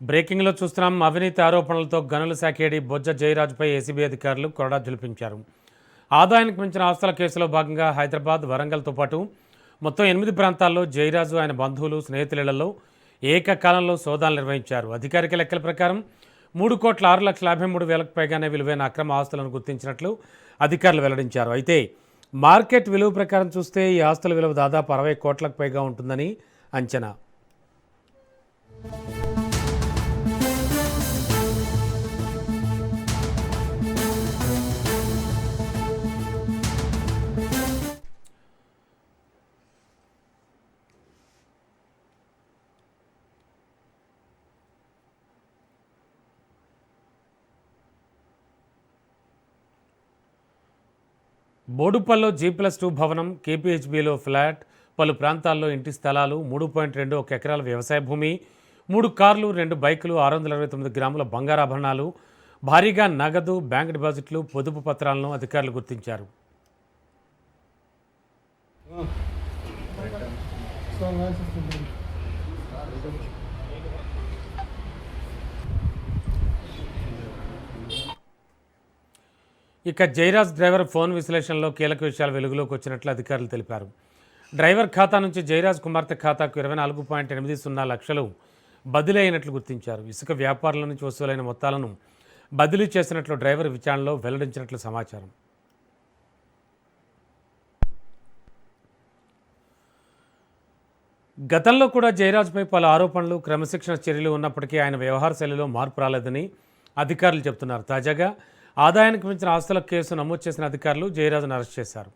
బ్రేకింగ్లో చూస్తున్నాం. అవినీతి ఆరోపణలతో గనుల శాఖ ఏడీ బొజ్జ జయరాజుపై ఏసీబీ అధికారులు కొరడా జులిపించారు. ఆదాయానికి మించిన ఆస్తుల కేసులో భాగంగా హైదరాబాద్, వరంగల్తో పాటు మొత్తం 8 ప్రాంతాల్లో జయరాజు, ఆయన బంధువులు, స్నేహితులలో ఏకకాలంలో సోదాలు నిర్వహించారు. అధికారిక లెక్కల ప్రకారం 3,06,53,000కు పైగానే విలువైన అక్రమ ఆస్తులను గుర్తించినట్లు అధికారులు వెల్లడించారు. అయితే మార్కెట్ విలువ ప్రకారం చూస్తే ఈ ఆస్తుల విలువ దాదాపు 60 కోట్లకు పైగా ఉంటుందని అంచనా. బోడుపల్లో G+2 భవనం, KPHBలో ఫ్లాట్, పలు ప్రాంతాల్లో ఇంటి స్థలాలు, 3.21 ఎకరాల వ్యవసాయ భూమి, 3 కార్లు, 2 బైకులు, 629 గ్రాముల బంగారాభరణాలు, భారీగా నగదు, బ్యాంక్ డిపాజిట్లు, పొదుపు పత్రాలను అధికారులు గుర్తించారు. ఇక జయరాజ్ డ్రైవర్ ఫోన్ విశ్లేషణలో కీలక విషయాలు వెలుగులోకి వచ్చినట్లు అధికారులు తెలిపారు. డ్రైవర్ ఖాతా నుంచి జయరాజ్ కుమార్తె ఖాతాకు 24.80 లక్షలు బదిలీ అయినట్లు గుర్తించారు. ఇసుక వ్యాపారుల నుంచి వసూలైన మొత్తాలను బదిలీ చేసినట్లు డ్రైవర్ విచారణలో వెల్లడించినట్లు సమాచారం. గతంలో కూడా జయరాజ్పై పలు ఆరోపణలు, క్రమశిక్షణ చర్యలు ఉన్నప్పటికీ ఆయన వ్యవహార శైలిలో మార్పు రాలేదని అధికారులు చెబుతున్నారు. తాజాగా ఆదాయానికి మించిన ఆస్తుల కేసు నమోదు చేసిన అధికారులు జయరాజ్ను అరెస్ట్ చేశారు.